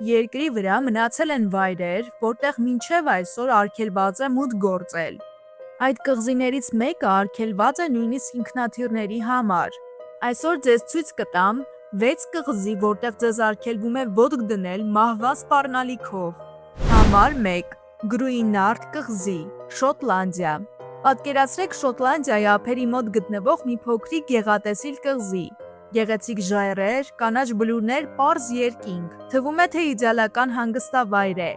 Երկրի վրա մնացել են վայրեր, որտեղ մինչև այսօր արգելված է մութ գործել։ Այդ կղզիներից մեկը արգելված է նույնիսկ ինքնաթիռների համար։ Այսօր ձեզ ցույց կտամ 6 կղզի, որտեղ ձեզ արգելվում է ոտք դնել մահվան սպառնալիքով։ Համար 1. Գրուինարդ կղզի, Շոտլանդիա։ Պատկերացրեք Շոտլանդիայի ափերի մոտ գտնվող մի փոքրիկ գեղատեսիլ կղզի։ Գեղեցիկ ժայռեր, կանաչ բլուրներ, պարզ երկինք։ Թվում է, թե իդեալական հանգստավայր է,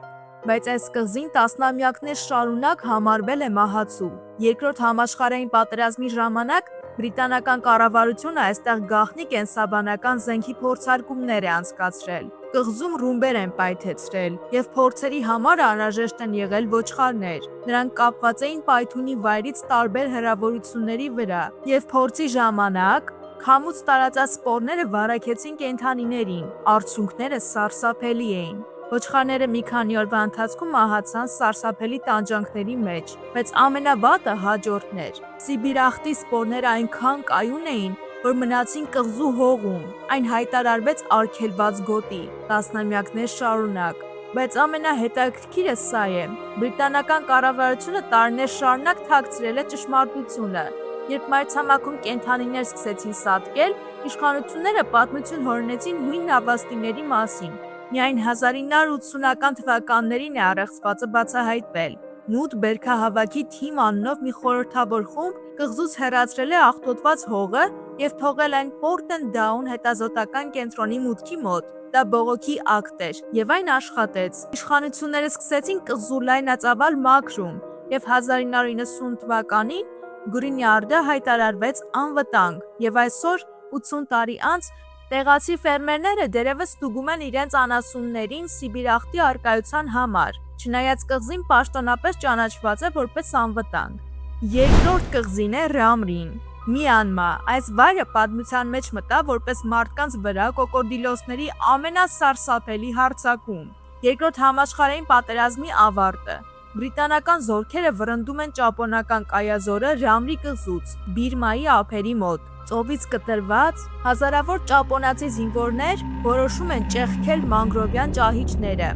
բայց այս կղզին տասնամյակներ շարունակ համարվել է մահացու։ Երկրորդ համաշխարհային պատերազմի ժամանակ բրիտանական կառավարությունը այստեղ գաղտնի կենսաբանական զենքի փորձարկումներ է անցկացրել։ Կղզում ռումբեր են պայթեցրել, եւ փորձերի համար անհրաժեշտ են եղել ոչխարներ։ Նրանք կապված էին պայթունի վայրից տարբեր հեռավորությունների վրա, եւ փորձի ժամանակ քամուց տարածած սպորները վարակեցին կենդանիներին։ Արդյունքները սարսափելի էին։ Ոչխարները մի քանի օրվա ընթացքում մահացան սարսափելի տանջանքների մեջ, բայց ամենավատը հաջորդն էր։ Սիբիրախտի սպորները այնքան կայուն էին, որ մնացին կղզու հողում։ Այն հայտարարվեց արգելված գոտի տասնամյակներ շարունակ։ Բայց ամենահետաքրքիրը սա է. բրիտանական կառավարությունը տարիներ շարունակ թաքցրել է ճշմարտությունը։ Երբ մայրցամաքում կենդանիներ սկսեցին սատկել, իշխանությունները պատմություն հորինեցին հույն նավաստիների մասին։ Միայն 1980-ական թվականներին է առեղծվածը բացահայտվել։ Մութ բերքահավաքի թիմ անունով մի խորհրդավոր խումբ կղզուց հեռացրել է աղտոտված հողը և թողել այն Portendown հետազոտական կենտրոնի մուտքի մոտ։ Դա բողոքի ակտ էր, և այն աշխատեց։ Իշխանությունները սկսեցին կղզու լայնածավալ մաքրում, և 1990 թվականին Գրուինարդը հայտարարվեց անվտանգ, և այսօր 80 տարի անց տեղացի ֆերմերները դեռևս ստուգում են իրենց անասուններին սիբիրախտի առկայության համար, չնայած կղզին պաշտոնապես ճանաչված է որպես անվտանգ։ Երկրորդ կղզին է Ռամրին, Մյանմա։ Այս վայրը պատմության մեջ մտավ որպես մարդկանց վրա կոկորդիլոսների ամենասարսափելի հարձակում։ Երկրորդ համաշխարհային պատերազմի ավարտը։ Բրիտանական զորքերը վռնդում են ճապոնական կայազորը Ռամրի կղզուց, Բիրմայի ափերի մոտ։ Ծովից կտրված հազարավոր ճապոնացի զինվորներ որոշում են ճեղքել մանգրովյան ճահիճները։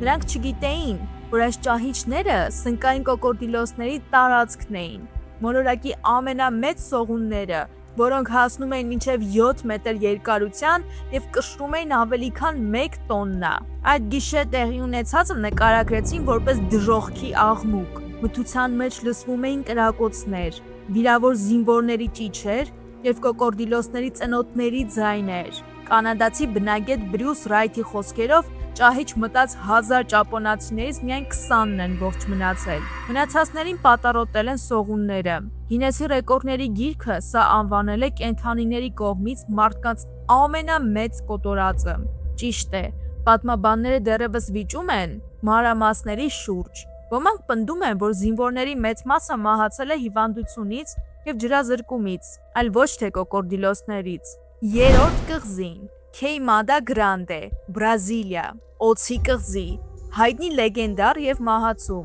Նրանք չգիտեին, որ այս ճահիճները սնկային կոկորդիլոսների տարածքն էին, մոլորակի ամենամեծ սողունները, որոնք հասնում էին մինչև 7 մետր երկարության և կշռում էին ավելի քան 1 տոննա։ Այդ գիշեր տեղի ունեցածը նկարագրեցին որպես դժոխքի աղմուկ։ Մթության մեջ լսվում էին կրակոցներ, վիրավոր զինվորների ճիչեր և կոկորդիլոսների ծնոտների ձայներ։ Կանադացի բնագետ Բրյուս Ռայթի խոսքերով ճահիճ մտած 1000 ճապոնացիներից միայն 20-ն են ողջ մնացել։ Մնացածներին պատառոտել են սողունները։ Գինեսի ռեկորդների գիրքը սա անվանել է կենդանիների կողմից մարդկանց ամենամեծ կոտորածը։ Ճիշտ է, պատմաբանները դեռևս վիճում են մանրամասների շուրջ։ Ոմանք պնդում են, որ զինվորների մեծ մասը մահացել է հիվանդությունից և ջրազրկումից, այլ ոչ թե կոկորդիլոսներից։ Երրորդ կղզին Քեյմադա Գրանդե, Բրազիլիա, Օձի կղզի, հայտնի լեգենդար և մահացու։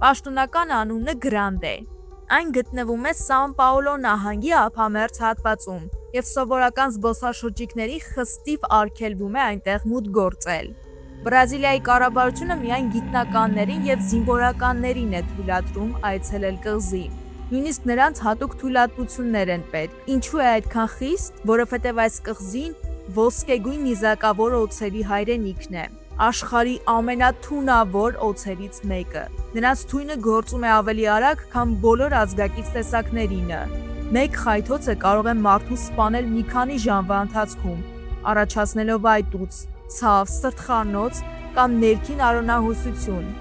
Պաշտոնական անունը Գրանդե։ Այն գտնվում է Սան Պաուլո նահանգի ափամերձ հատվածում, և սովորական զբոսաշրջիկների խստիվ արգելվում է այնտեղ մուտք գործել։ Բրազիլիայի կառավարությունը միայն գիտնականներին և զինվորականներին է թույլատրում այցելել կղզի։ Նույնիսկ նրանց հատուկ թույլատվություններ են պետք։ Ինչու է այդքան խիստ, որովհետև այս կղզին ոսկեգույն նիզակավոր օձերի հայրենիքն է, աշխարհի ամենաթունավոր օձերից մեկը։ Նրանց թույնը գործում է ավելի արագ, քան բոլոր ազգակից տեսակներինը։ Մեկ խայթոցը կարող է մարդուն սպանել մի քանի ժամվա ընթացքում, առաջացնելով այտուց, ցավ, սրտխառնոց կամ ներքին արյունահոսություն։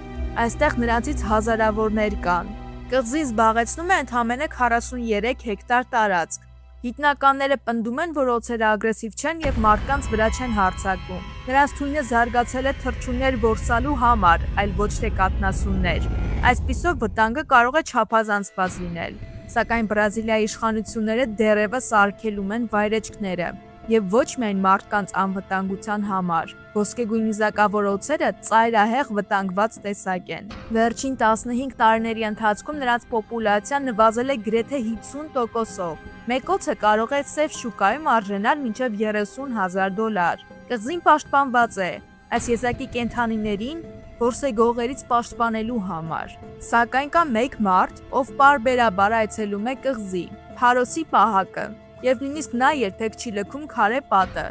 Այստեղ նրանցից հազարավորներ կան։ Կղզին զբաղեցնում է ընդամենը 43 հեկտար տարածք։ Գիտնականները պնդում են, որ օձերը ագրեսիվ չեն և մարդկանց վրա չեն հարձակվում։ Նրանց թույնը զարգացել է թռչուններ որսալու համար, այլ ոչ թե կաթնասուններ։ Այսպիսով վտանգը կարող է չափազանցված լինել։ Սակայն Բրազիլիայի իշխանությունները դեռևս արգելում են վայրեջքները, և ոչ միայն մարդկանց անվտանգության համար։ Ոսկեգույն նիզակավոր օձերը ծայրահեղ վտանգված տեսակ են։ Վերջին 15 տարիների ընթացքում նրանց պոպուլյացիան նվազել է գրեթե 50%-ով։ Մեկ օձը կարող է սև շուկայում արժանալ մինչև $30,000։ Կղզին պաշտպանված է։ այս եզակի կենդանիներին որսեգողերից պաշտպանելու համար։ Սակայն կա մեկ մարդ, ով պարբերաբար այցելում է կղզի, Փարոսի պահակը, եւ նույնիսկ նա երբեք չի լքում քարե պատը։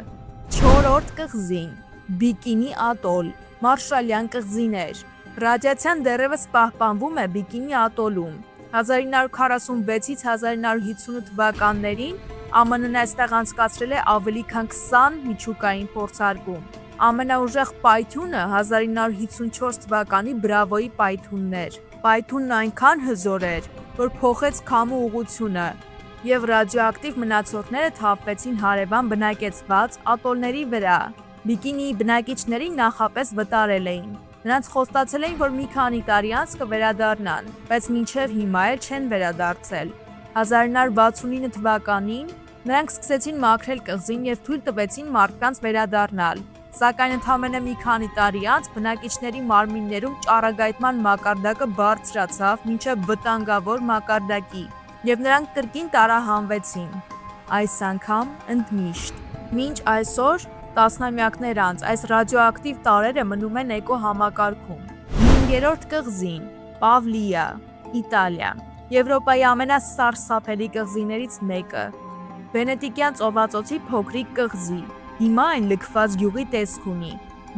4-րդ կղզին, Բիկինի ատոլ, Մարշալյան կղզիներ։ Ռադիացիան դեռևս պահպանվում է Բիկինի ատոլում։ 1946-ից 1958 թվականներին ԱՄՆ-ն այստեղ անցկացրել է ավելի քան 20 միջուկային փորձարկում։ Ամենաուժեղ պայթյունը 1954 թվականի Բրավոյի պայթյունն էր։ Պայթյունն այնքան հզոր էր, որ փոխեց քամու ուղղությունը, եւ ռադիոակտիվ մնացորդները թափվեցին հարևան բնակեցված ատոլների վրա։ Բիկինիի բնակիչներին նախապես վտարել էին։ Նրանց խոստացել էին, որ մի քանի տարի անց կվերադառնան, բայց մինչև հիմա էլ չեն վերադարձել։ 1969 թվականին նրանք սկսեցին մաքրել կղզին եւ թույլ տվեցին մարդկանց վերադառնալ։ Սակայն ընդամենը մի քանի տարի անց բնակիչների մարմիններում ճառագայթման մակարդակը բարձրացավ մինչև վտանգավոր մակարդակի, եւ նրանք կրկին տարահանվեցին։ Այս անգամ ընդմիշտ։ Մինչ այսօր, տասնամյակներ անց, այս ռադիոակտիվ տարրերը մնում են էկոհամակարգում։ 5-րդ կղզին, Պավլիա, Իտալիա, Եվրոպայի ամենասարսափելի կղզիներից մեկը։ Վենետիկյան ծովածոցի փոքրիկ կղզի։ Հիմա այն լքված գյուղի տեսք ունի։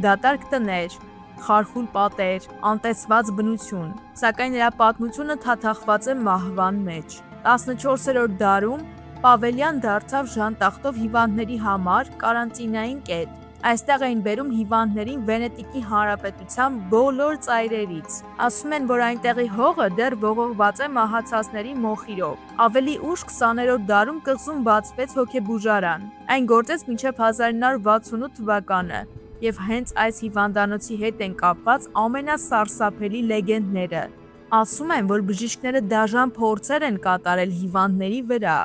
Դատարկ տներ, խարխուլ պատեր, անտեսված բնություն, սակայն նրա պատմությունը թաթախված է մահվան մեջ։ 14-րդ դարում Պավելյան դարձավ ժանտախտով հիվանդների համար կարանտինային կետ։ Այստեղ էին բերում հիվանդներին Վենետիկի Հանրապետության բոլոր ծայրերից։ Ասում են, որ այնտեղի հողը դեռ ողողված է մահացածների մոխիրով։ Ավելի ուշ 20-րդ դարում կղզում բացվեց հոգեբուժարան։ Այն գործեց մինչև 1968 թվականը, եւ հենց այս հիվանդանոցի հետ են կապված ամենասարսափելի լեգենդները։ Ասում են, որ բժիշկները դաժան փորձեր են կատարել հիվանդների վրա,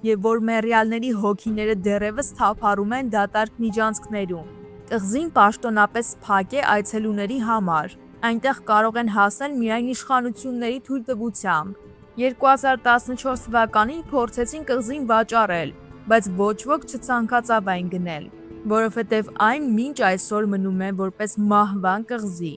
եւ որ մեռյալների հոգիները դեռևս թափառում են դատարկ միջանցքներում։ Կղզին պաշտոնապես փակ է այցելուների համար։ Այնտեղ կարող են հասնել միայն իշխանությունների թույլտվությամբ։ 2014 թվականին փորձեցին կղզին վաճառել, բայց ոչ ոք չցանկացավ այն գնել, որովհետև այն մինչ այսօր մնում է որպես մահվան կղզի։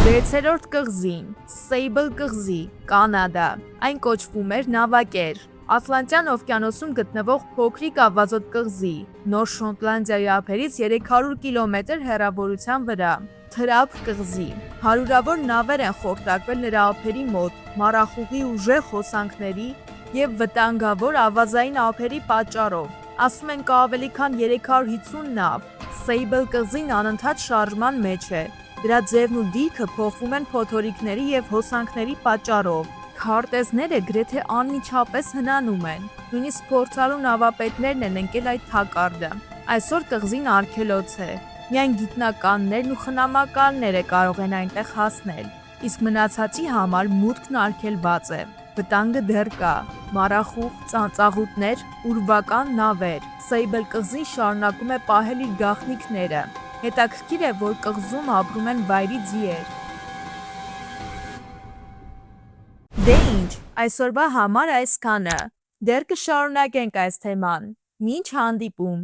6-րդ կղզին, Սեյբլ կղզի, Կանադա։ Այն կոչվում էր նավակեր։ Ատլանտյան օվկիանոսում գտնվող փոքրիկ ավազոտ կղզի, Նոր Շոտլանդիայի ափերից 300 կիլոմետր հեռավորության վրա։ Թրափ կղզի։ Հարյուրավոր նավեր են խորտակվել նրա ափերի մոտ, մառախուղի ուժեղ հոսանքների եւ վտանգավոր ավազային ափերի պատճառով։ Ասում են կա ավելի քան 350 նավ։ Սեյբլ կղզին անընդհատ շարժման մեջ է։ Դրա ձևն ու դիրքը փոխվում են փոթորիկների եւ հոսանքների պատճառով։ Քարտեզները գրեթե անմիջապես հնանում են։ Նույնիսկ փորձառու նավապետներն են ընկել այդ թակարդը։ Այսօր կղզին արգելոց է։ Միայն գիտնականներն ու խնամակալները կարող են այնտեղ հասնել, իսկ մնացածի համար մուտքն արգելված է։ Վտանգը դեռ կա։ Մառախուղ, ծանծաղուտներ, ուրվական նավեր։ Սեյբլ կղզին շարունակում է պահել իր գաղտնիքները։ Հետաքրքիր է, որ կղզում ապրում են վայրի ձիեր։ Դե ինչ, այսօրվա համար այսքանը։ Դեռ կշարունակենք այս թեման։ Մինչ հանդիպում։